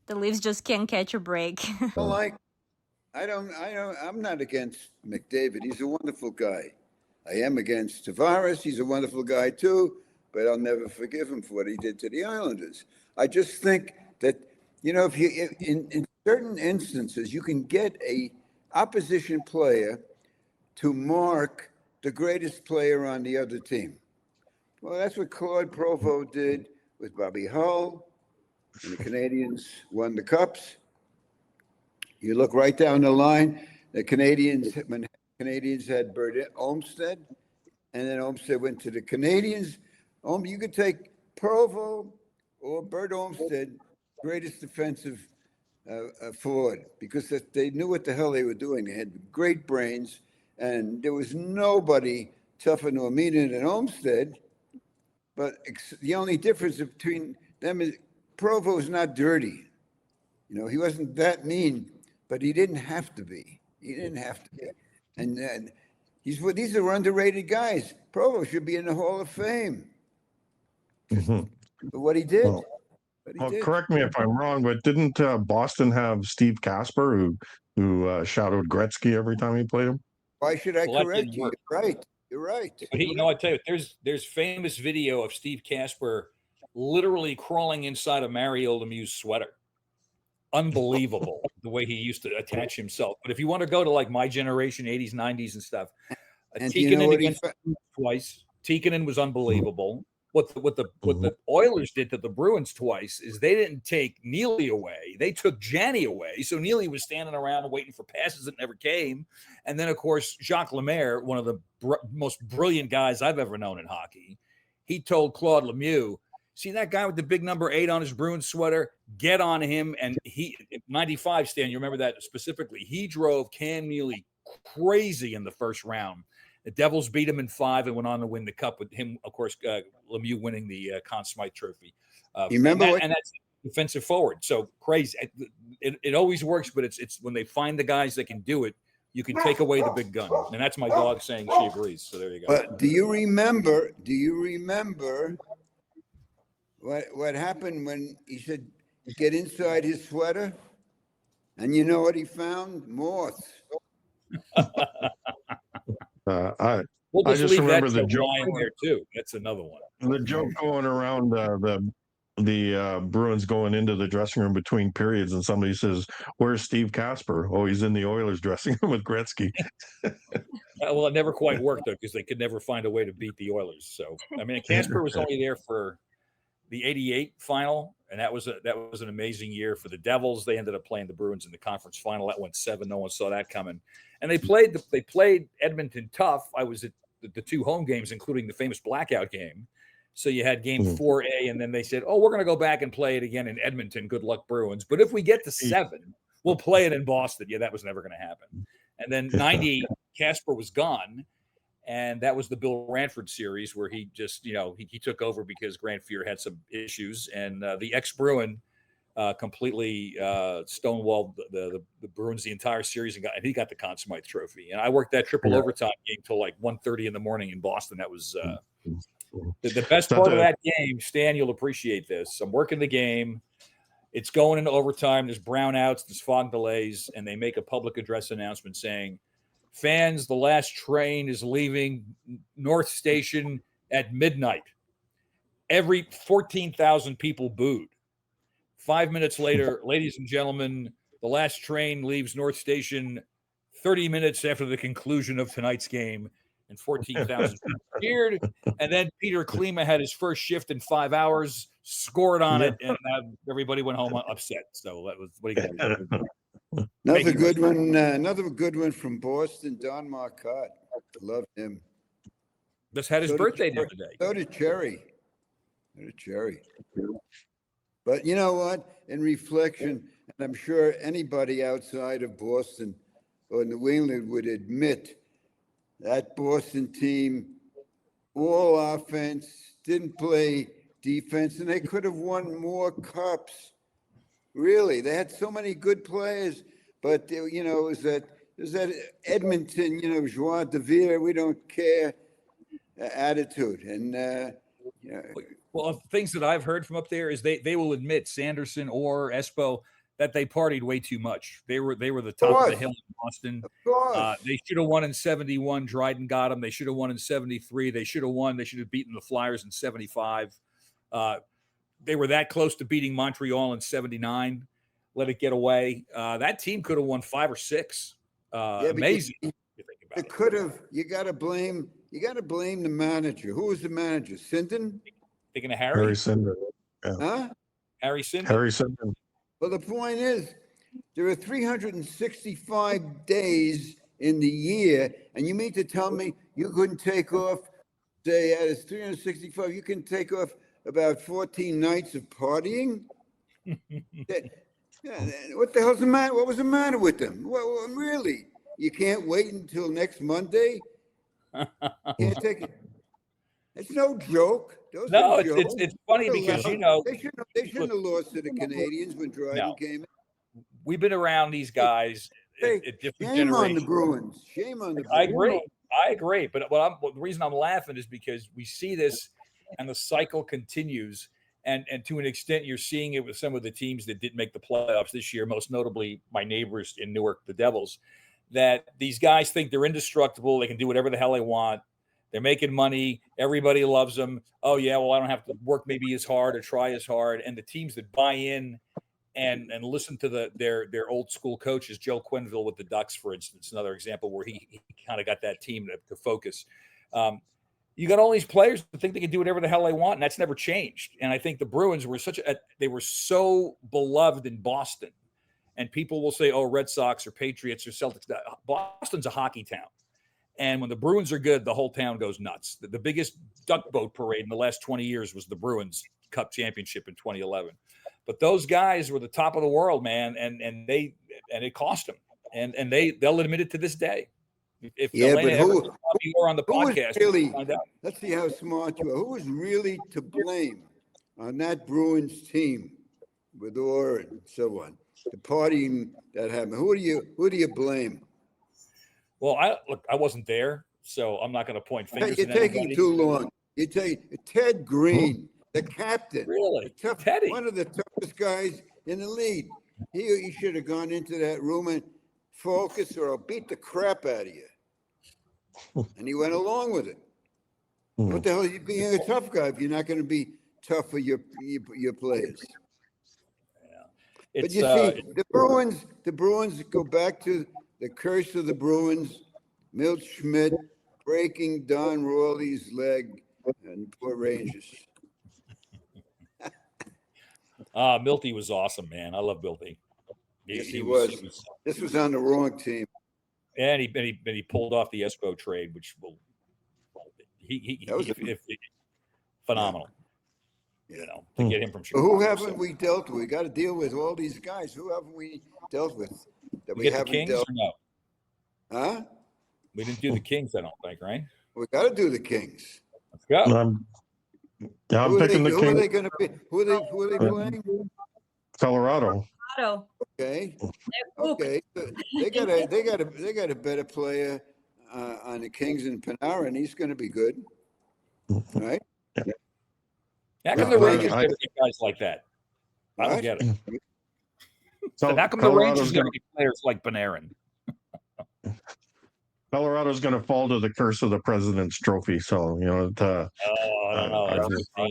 The Leafs just can't catch a break. I'm not against McDavid. He's a wonderful guy. I am against Tavares. He's a wonderful guy too, but I'll never forgive him for what he did to the Islanders. I just think that, if you in certain instances you can get a opposition player to mark the greatest player on the other team. Well, that's what Claude Provost did with Bobby Hull, and the Canadians won the cups. You look right down the line, when Canadians had Bert Olmsted, and then Olmsted went to the Canadians. You could take Provo or Bert Olmsted, greatest defensive forward, because they knew what the hell they were doing. They had great brains, and there was nobody tougher nor meaner than Olmsted. But the only difference between them is Provo's not dirty. He wasn't that mean, but he didn't have to be. And these are underrated guys. Provo should be in the Hall of Fame. Mhm. But what he did. Well, correct me if I'm wrong, but didn't Boston have Steve Casper who shadowed Gretzky every time he played him? Why should I Well, that correct didn't you? work. You're right. You're right. But I tell you, there's famous video of Steve Casper literally crawling inside of Mario Lemieux's sweater. Unbelievable the way he used to attach himself. But if you want to go to like my generation, 80s, 90s, and stuff, And do you know Tikkanen what against he the Bruins twice. Tikkanen was unbelievable. What the Mhm. Oilers did to the Bruins twice is they didn't take Neely away. They took Janney away. So Neely was standing around and waiting for passes that never came. And then, of course, Jacques Lemaire, one of the most brilliant guys I've ever known in hockey, he told Claude Lemieux, see that guy with the big number 8 on his Bruins sweater? Get on him. And he, 95, Stan, you remember that specifically. He drove Cam Neely crazy in the first round. The Devils beat him in 5 and went on to win the Cup with him, of course, Lemieux winning the Conn Smythe Trophy. You remember and that's defensive forward. So crazy. It always works, but it's when they find the guys that can do it, you can take away the big gun. And that's my dog saying she agrees. So there you go. But do you remember what happened when he said get inside his sweater? And you know what he found? Moths. I We'll just just leave remember that the joke. line there too. That's another one. The joke going around the Bruins going into the dressing room between periods, and somebody says, "Where's Steve Casper?" Oh, he's in the Oilers dressing room with Gretzky. Well, it never quite worked though because they could never find a way to beat the Oilers. So I mean, Casper was only there for the '88 final, and that was an amazing year for the Devils. They ended up playing the Bruins in the conference final. That went 7. No one saw that coming. And they played Edmonton tough. I was at the 2 home games, including the famous blackout game. So you had game 4A, and then they said, "Oh, we're going to go back and play it again in Edmonton. Good luck, Bruins. But if we get to 7, we'll play it in Boston." Yeah, that was never going to happen. And then 90, Casper was gone. And that was the Bill Ranford series where he just, he took over because Grant Fuhr had some issues. And the ex-Bruin completely stonewalled the Bruins the entire series, and he got the Conn Smythe Trophy. And I worked that triple overtime game till like 1:30 in the morning in Boston. That was the best part of that game. Stan, you'll appreciate this. I'm working the game. It's going into overtime. There's brownouts, there's fog delays, and they make a public address announcement saying, "Fans, the last train is leaving North Station at midnight." Every 14,000 people booed. 5 minutes later, ladies and gentlemen, the last train leaves North Station 30 minutes after the conclusion of tonight's game, and 14,000 people cheered. And then Peter Klima had his first shift in 5 hours, scored on it, and everybody went home upset. So that was what he got. Another good one from Boston, Don Marcotte. Love him. Just had his birthday the other day. So did Cherry. But you know what? In reflection, and I'm sure anybody outside of Boston or New England would admit that Boston team, all offense, didn't play defense, and they could have won more cups. Really, they had so many good players, but it was that Edmonton, joie de vivre, we don't care attitude, and Well, things that I've heard from up there is they will admit, Sanderson or Espo, that they partied way too much. They were the top of the hill in Boston. Of course. They should have won in 71. Dryden got them. They should have won in 73. They should have won. They should have beaten the Flyers in 75. They were that close to beating Montreal in 79. Let it get away. That team could have won 5 or 6. Amazing. It could have. You got to blame the manager. Who was the manager? Sinden? Thinking of Harry? Harry Sinden. Yeah. Huh? Harry Sinden. Harry Sinden. Well, the point is, there are 365 days in the year, and you mean to tell me you couldn't take off, say, out of 365, you can take off about 14 nights of partying? What the hell's the matter? What was the matter with them? Well, really? You can't wait until next Monday? Can't take it. It's no joke. No, it's funny because they shouldn't have lost to the Canadians when Dryden came in. We've been around these guys. Hey, at different shame on the generations. Bruins. Shame on the I Bruins. agree. But the reason I'm laughing is because we see this, and the cycle continues. And to an extent, you're seeing it with some of the teams that didn't make the playoffs this year, most notably my neighbors in Newark, the Devils, that these guys think they're indestructible. They can do whatever the hell they want. They're making money. Everybody loves them. Oh, yeah, well, I don't have to work maybe as hard or try as hard. And the teams that buy in and listen to their old school coaches, Joe Quenneville with the Ducks, for instance, another example where he kind of got that team to focus. You got all these players that think they can do whatever the hell they want, and that's never changed. And I think the Bruins were they were so beloved in Boston. And people will say, oh, Red Sox or Patriots or Celtics. Boston's a hockey town. And when the Bruins are good, the whole town goes nuts. The biggest duck boat parade in the last 20 years was the Bruins Cup championship in 2011. But those guys were the top of the world, man, and it cost them. And they'll admit it to this day. If Alena ever you were on the podcast, really, let's see how smart you are. Who was really to blame on that Bruins team with Orr and so on? The partying that happened. Who do you blame? Well, I wasn't there, so I'm not going to point fingers. You're taking too long. You take Ted Green, the captain. Really, Teddy, one of the toughest guys in the league. He should have gone into that room and focus, or I'll beat the crap out of you. And he went along with it. What the hell are you being a tough guy if you're not going to be tough for your players? But you see, the Bruins go back to the curse of the Bruins, Milt Schmidt breaking Don Rawley's leg, and poor Rangers. Milty was awesome, man. I love Milty. Yes, he was. This was on the wrong team. And he pulled off the Espo trade, which will phenomenal. Yeah. You know, to get him from Chicago. Who haven't we dealt with? We got to deal with all these guys. Who haven't we dealt with that we haven't the Kings dealt or no? Huh? We didn't do the Kings, I don't think, right? We got to do the Kings. Let's go. I'm picking the Kings. Who are they going to be? Who are they playing? Colorado. Okay. Okay. They got a better player on the Kings than Panarin, and he's going to be good, right? Yeah. How come the Rangers never get guys like that? I don't get it. So how come the Rangers never get players like Panarin? Colorado's going to fall to the curse of the President's Trophy. So, you know, I don't know.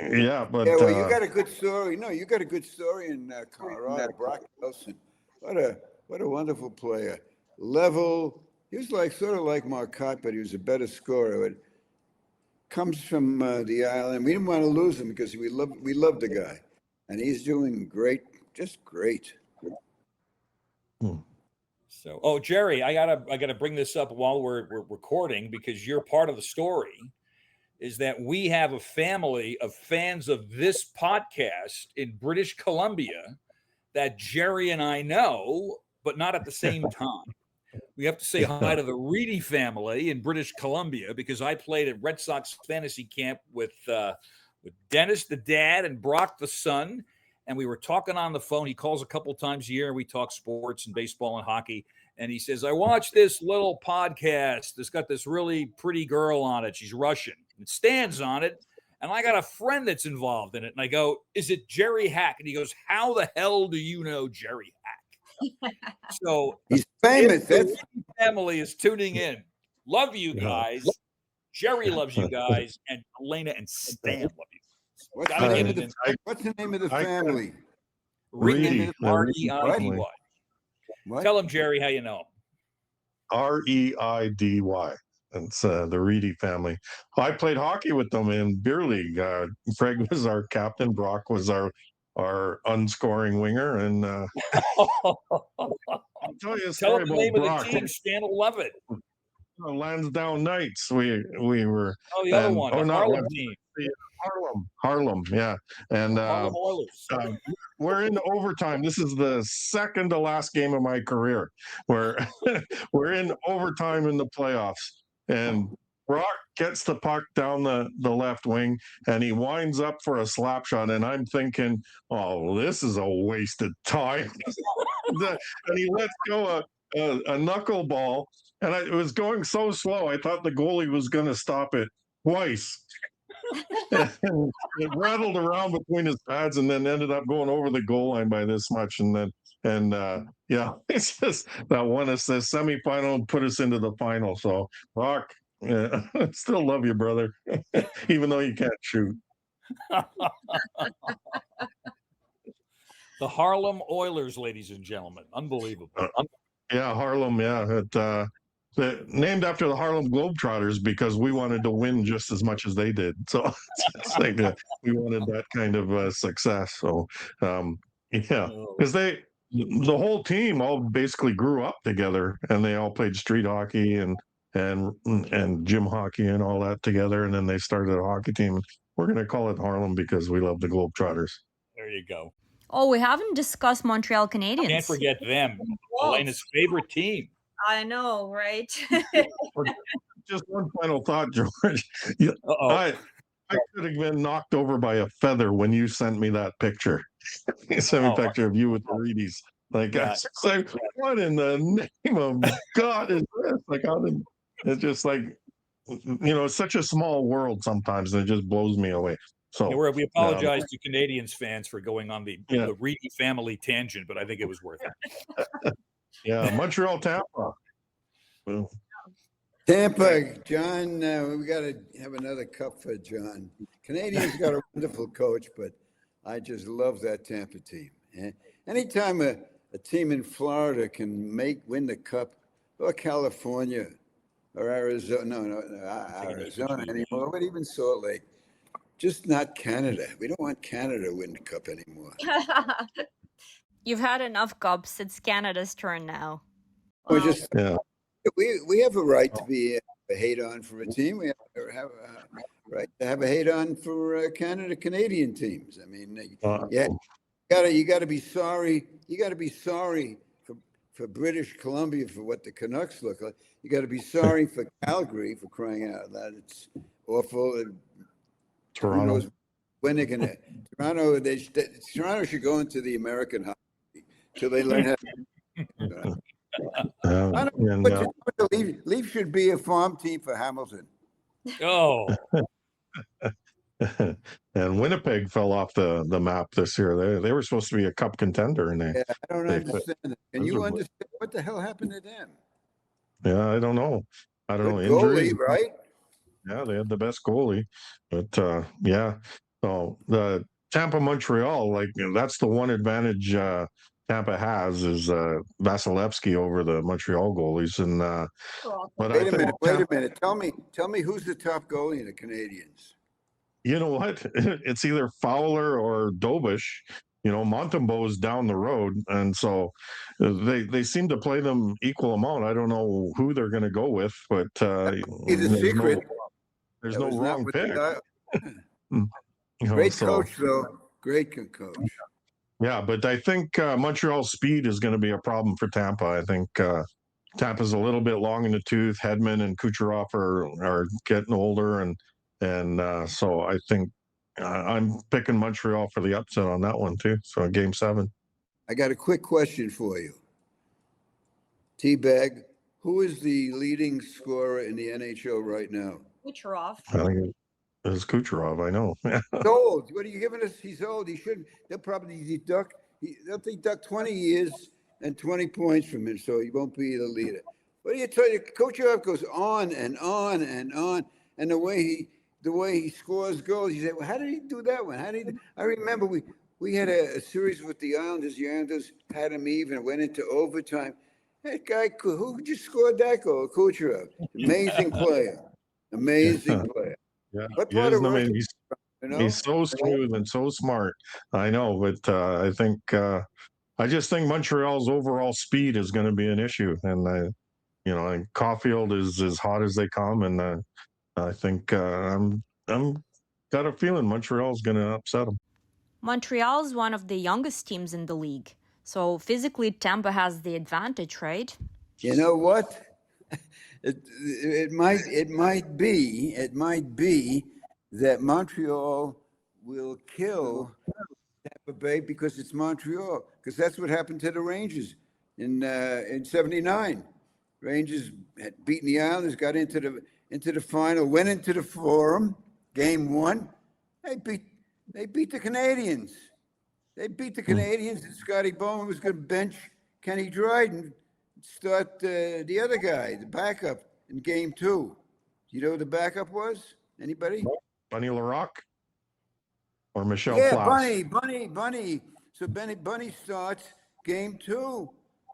Yeah, but well, you got a good story. No, you got a good story in Colorado. Brock Nelson, what a wonderful player. Level. He was sort of like Marcotte, but he was a better scorer. It comes from the island. We didn't want to lose him because we loved the guy, and he's doing great, just great. So, Jerry, I gotta bring this up while we're recording because you're part of the story. Is that we have a family of fans of this podcast in British Columbia that Jerry and I know, but not at the same time. We have to say hi to the Reedy family in British Columbia because I played at Red Sox fantasy camp with Dennis, the dad, and Brock, the son. And we were talking on the phone. He calls a couple times a year, and we talk sports and baseball and hockey. And he says, I watched this little podcast. It's got this really pretty girl on it. She's Russian. And Stan's on it. And I got a friend that's involved in it. And I go, is it Jerry Hack? And he goes, how the hell do you know Jerry Hack? So he's famous. The family is tuning in. Love you guys. Jerry loves you guys. And Alena and Stan love you. What's the name of the family? Reedy. R-E-I-D-Y. Tell him, Jerry, how you know him. R-E-I-D-Y. It's the Reedy family. I played hockey with them in beer league. Craig was our captain. Brock was our unscoring winger. And I'll tell you a story about name Brock. Of the team. Stan will love it. Lansdowne Knights. We were. Oh, the other one. The Harlem team. Harlem, yeah. And Harlem Oilers. We're in overtime. This is the second to last game of my career. We're in overtime in the playoffs. And Brock gets the puck down the left wing, and he winds up for a slap shot. And I'm thinking, oh, this is a wasted time. and he lets go a knuckleball, and it was going so slow. I thought the goalie was going to stop it twice. And it rattled around between his pads, and then ended up going over the goal line by this much. Yeah, it's just that won us the semifinal and put us into the final. So, Rock, yeah, I still love you, brother, even though you can't shoot. The Harlem Oilers, ladies and gentlemen. Unbelievable. Yeah, Harlem. Yeah, named after the Harlem Globetrotters because we wanted to win just as much as they did. So it's like we wanted that kind of success. So yeah, because the whole team all basically grew up together, and they all played street hockey and gym hockey and all that together, and then they started a hockey team. We're going to call it Harlem because we love the Globetrotters. There you go. Oh, we haven't discussed Montreal Canadiens. Can't forget them. Alena's favorite team. I know, right? Just one final thought, George. I could have been knocked over by a feather when you sent me that picture. You sent me a picture of you with the Reedies. Like, I was like, what in the name of God is this? Like, it's just like, it's such a small world sometimes, and it just blows me away. So yeah, we apologize to Canadiens fans for going on the Reedy family tangent, but I think it was worth it. Yeah, Montreal, Tampa. Well, Tampa, John, we got to have another cup for John. Canadians got a wonderful coach, but I just love that Tampa team. Anytime a team in Florida can win the cup, or California, or Arizona, no, Arizona anymore, but even Salt Lake, just not Canada. We don't want Canada to win the cup anymore. You've had enough cups. It's Canada's turn now. We're just we have a right to be a hate on for a team. We have a right to have a hate on for Canadian teams. I mean, you got to be sorry. You got to be sorry for British Columbia for what the Canucks look like. You got to be sorry for Calgary for crying out loud. It's awful. Toronto. When they're gonna Toronto? Toronto should go into the American Hockey League till they learn how. Leaf should be a farm team for Hamilton. Oh. And Winnipeg fell off the map this year. They were supposed to be a cup contender, and I don't understand it. Can you understand what the hell happened to them? Yeah, I don't know. Injuries, right? Yeah, they had the best goalie, but So the Tampa Montreal, that's the one advantage Tampa has is Vasilevsky over the Montreal goalies. And but wait a minute. Tell me who's the top goalie in the Canadiens? You know what? It's either Fowler or Dobish. Montembeau's down the road, and so they seem to play them equal amount. I don't know who they're going to go with, but the secret. There's no wrong pick. Great coach, though. Great coach. Yeah, but I think Montreal's speed is going to be a problem for Tampa. I think Tampa's a little bit long in the tooth. Hedman and Kucherov are getting older, and so I think I'm picking Montreal for the upset on that one too. So Game 7. I got a quick question for you. T-Bag, who is the leading scorer in the NHL right now? Kucherov. I think it's Kucherov. I know. He's old. What are you giving us? He's old. He shouldn't. They'll probably deduct 20 years and 20 points from him, so he won't be the leader. What do you tell you? Kucherov goes on and on and on, and the way he scores goals, you say, well, how did he do that one? I remember we had a series with the Islanders. The Islanders had him even, went into overtime. That guy, who just scored that goal? Kucherov. Amazing player. Amazing player. Yeah, what part of work? He's so smooth and so smart. I know, but I think I just think Montreal's overall speed is going to be an issue, and Caulfield is as hot as they come, and I think I'm got a feeling Montreal's going to upset them. Montreal is one of the youngest teams in the league, so physically Tampa has the advantage, right? You know what? It might be that Montreal will kill Tampa Bay because it's Montreal, because that's what happened to the Rangers in '79. Rangers had beaten the Islanders, got into the final, went into the Forum, game one. They beat the Canadians. They beat the Canadians, and Scotty Bowman was going to bench Kenny Dryden, start the other guy, the backup, in game two. Do you know who the backup was? Anybody? Bunny Larocque or Michel Yeah, Platz? Bunny. So Bunny starts game two.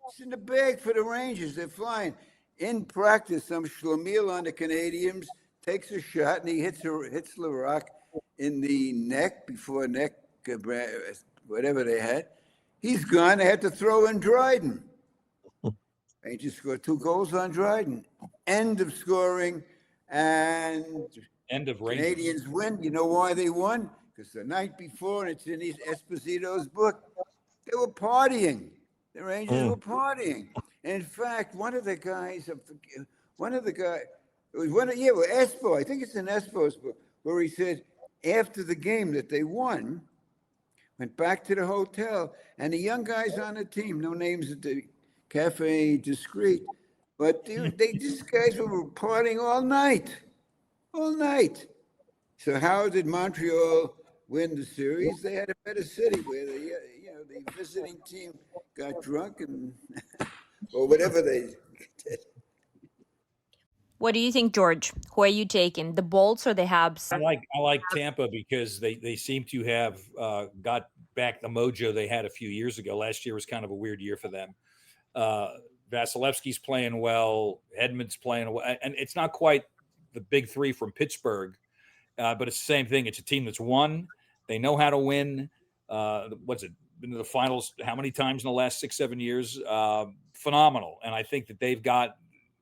It's in the bag for the Rangers. They're flying. In practice, some schlemiel on the Canadians takes a shot and he hits Larocque in the neck before neck, whatever they had. He's gone. They had to throw in Dryden. Rangers scored 2 goals on Dryden. End of scoring. And End of Rangers. Canadians win. You know why they won? Because the night before, and it's in Esposito's book, they were partying. The Rangers were partying. And in fact, one of the guys, it was Espo, I think it's in Espo's book, where he said after the game that they won, went back to the hotel, and the young guys on the team, no names at the Cafe Discreet, but these guys were partying all night. So how did Montreal win the series? They had a better city where the visiting team got drunk and or whatever they did. What do you think, George? Who are you taking, the Bolts or the Habs? I like Tampa because they seem to have got back the mojo they had a few years ago. Last year was kind of a weird year for them. Vasilevsky's playing well, Edmund's playing well, and it's not quite the big three from Pittsburgh, but it's the same thing. It's a team that's won. They know how to win. What's it? Been to the finals how many times in the last 6-7 years? Phenomenal. And I think that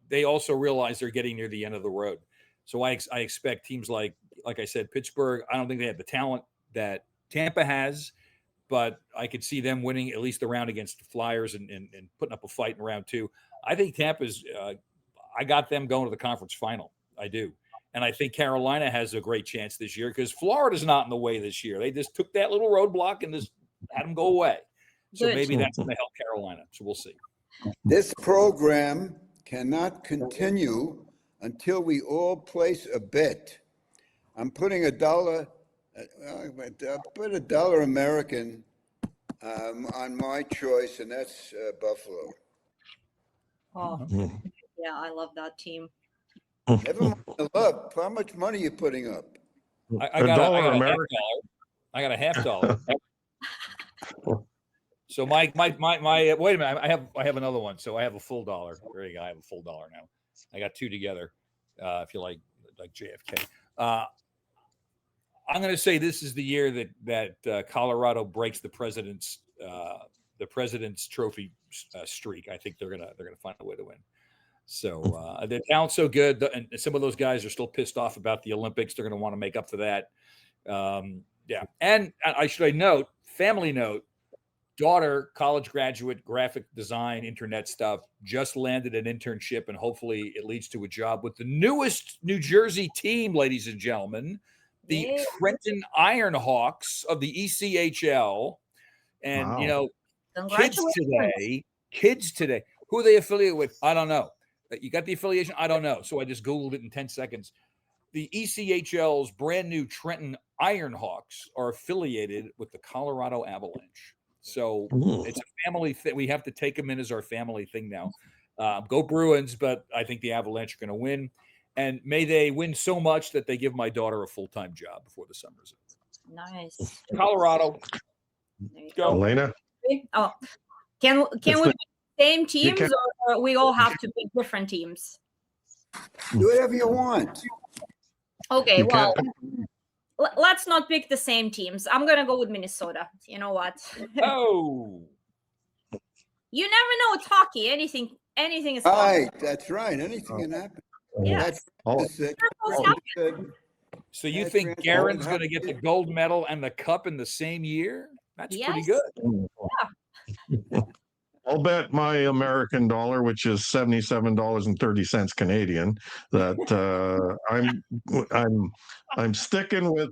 they also realize they're getting near the end of the road. So I expect teams like I said, Pittsburgh. I don't think they have the talent that Tampa has, but I could see them winning at least the round against the Flyers and putting up a fight in round 2. I think Tampa's. I got them going to the conference final. I do. And I think Carolina has a great chance this year because Florida's not in the way this year. They just took that little roadblock and just had them go away. So maybe that's going to help Carolina. So we'll see. This program cannot continue until we all place a bet. I'm putting $1. Put $1 American on my choice, and that's Buffalo. Oh, yeah, I love that team. Never mind the love. How much money are you putting up? I got a half dollar. So my wait a minute. I have another one. So I have a full dollar. There you go. I have a full dollar now. I got 2 together. If you like JFK. I'm going to say this is the year that Colorado breaks the president's trophy streak. I think they're gonna find a way to win. So their talent's so good, and some of those guys are still pissed off about the Olympics. They're going to want to make up for that. Yeah, and I should note, family note, daughter, college graduate, graphic design, internet stuff, just landed an internship, and hopefully it leads to a job with the newest New Jersey team, ladies and gentlemen, the Trenton Ironhawks of the ECHL. And, Wow. kids today, who are they affiliated with? I don't know. You got the affiliation? I don't know. So I just Googled it in 10 seconds. The ECHL's brand new Trenton Ironhawks are affiliated with the Colorado Avalanche. So it's a family thing. We have to take them in as our family thing now. Go Bruins, but I think the Avalanche are going to win. And may they win so much that they give my daughter a full-time job before the summer's up. Nice. Colorado. Go. Alena? Oh, can we pick same teams or we all have to pick different teams? Do whatever you want. Okay, well, let's not pick the same teams. I'm going to go with Minnesota. You know what? Oh. You never know. It's hockey. Anything is possible. Right, that's right. Anything can happen. Yeah. So you think Garen's going to get the gold medal and the cup in the same year? That's pretty good. Yeah. I'll bet my American dollar, which is $77.30 Canadian, that I'm sticking with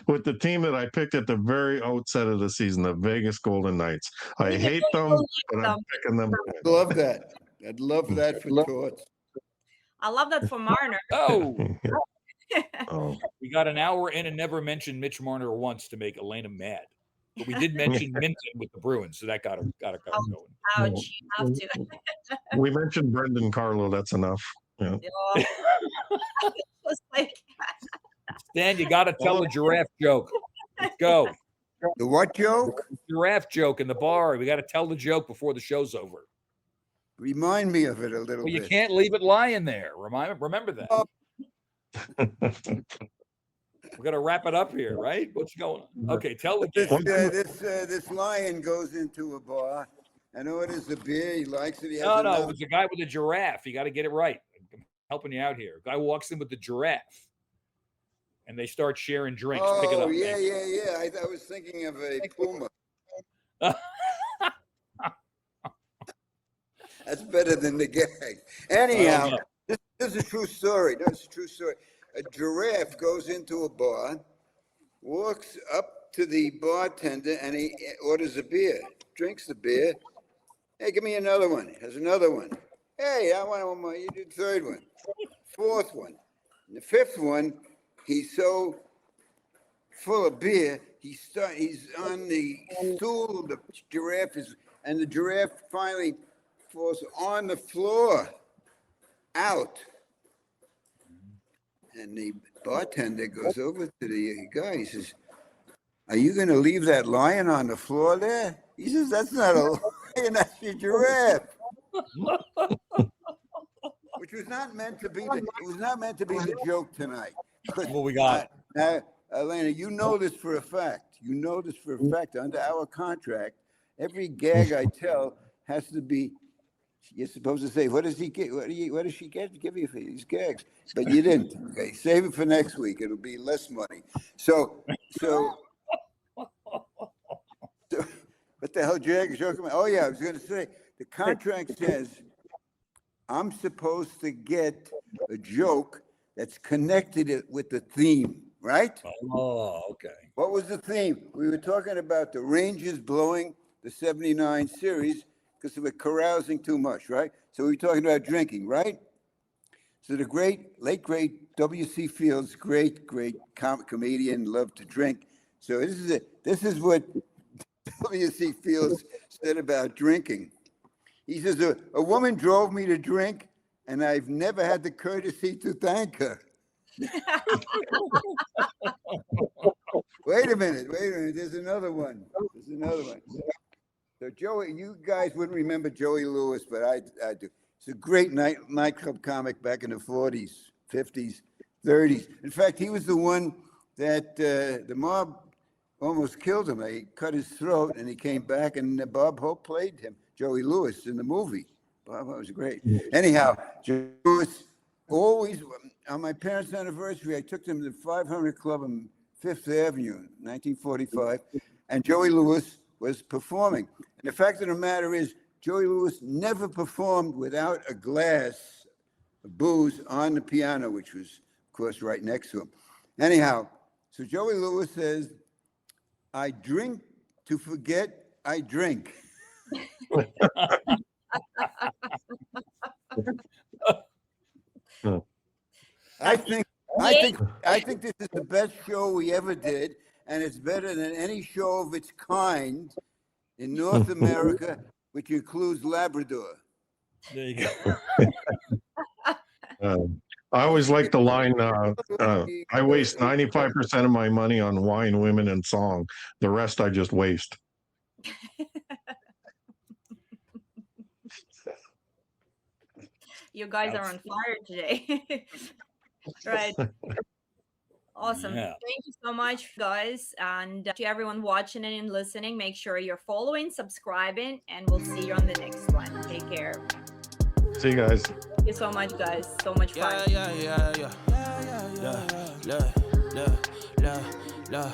with the team that I picked at the very outset of the season, the Vegas Golden Knights. I hate them, but I'm picking them. I'd love that. I'd love that for Torts. I love that for Marner. Oh, Oh. we got an hour in and never mentioned Mitch Marner once to make Alena mad. But we did mention Minton with the Bruins, so that got her going. Ouch, you have to. We mentioned Brendan Carlo. That's enough. Yeah. Just like, Stan, you got to tell the giraffe joke. Let's go. The what joke? Giraffe joke in the bar. We got to tell the joke before the show's over. Remind me of it a little Well, you bit. can't leave it lying there. Remember that. Oh. We're gonna wrap it up here, right? What's going on? Okay, tell the This joke. this lion goes into a bar and orders a beer. He likes it. He has No, another. it's a guy with a giraffe. You got to get it right. I'm helping you out here. Guy walks in with the giraffe, and they start sharing drinks. Pick it Oh up. yeah. I was thinking of a puma. That's better than the gag. Anyhow, this is a true story. No, it's a true story. A giraffe goes into a bar, walks up to the bartender, and he orders a beer. Drinks the beer. Hey, give me another one. Has another one. Hey, I want one more. You did the third one. Fourth one. And the fifth one, he's so full of beer, he's on the stool. The giraffe is, and the giraffe finally falls on the floor, out. And the bartender goes over to the guy. He says, "Are you going to leave that lion on the floor there?" He says, "That's not a lion, that's a giraffe." Which was not meant to be. It was not meant to be the joke tonight. What we got? Now, Alena, you know this for a fact. You know this for a fact. Under our contract, every gag I tell has to be. You're supposed to say, "What does he get? What does she get to give you for these gags?" But you didn't. Okay, save it for next week. It'll be less money. So what the hell, joke? Oh yeah, I was going to say the contract says I'm supposed to get a joke that's connected with the theme, right? Oh, okay. What was the theme? We were talking about the Rangers blowing the 79 series because they were carousing too much, right? So we were talking about drinking, right? So the late great W.C. Fields, great comedian, loved to drink. So this is what W.C. Fields said about drinking. He says, a woman drove me to drink, and I've never had the courtesy to thank her. Wait a minute. There's another one. So Joey, you guys wouldn't remember Joey Lewis, but I do. He's a great nightclub comic back in the 40s, 50s, 30s. In fact, he was the one that the mob almost killed him. They cut his throat, and he came back, and Bob Hope played him, Joey Lewis, in the movie. Bob was great. Anyhow, Joey Lewis, always, on my parents' anniversary, I took them to the 500 Club on Fifth Avenue, 1945, and Joey Lewis was performing. And the fact of the matter is, Joey Lewis never performed without a glass of booze on the piano, which was, of course, right next to him. Anyhow, so Joey Lewis says, "I drink to forget I drink." I think this is the best show we ever did, and it's better than any show of its kind in North America, which includes Labrador. There you go. I always like the line, I waste 95% of my money on wine, women, and song. The rest I just waste. you guys are on fire today. Right. Awesome. Yeah. Thank you so much, guys. And to everyone watching and listening, make sure you're following, subscribing, and we'll see you on the next one. Take care. See you guys. Thank you so much, guys. So much fun. Yeah.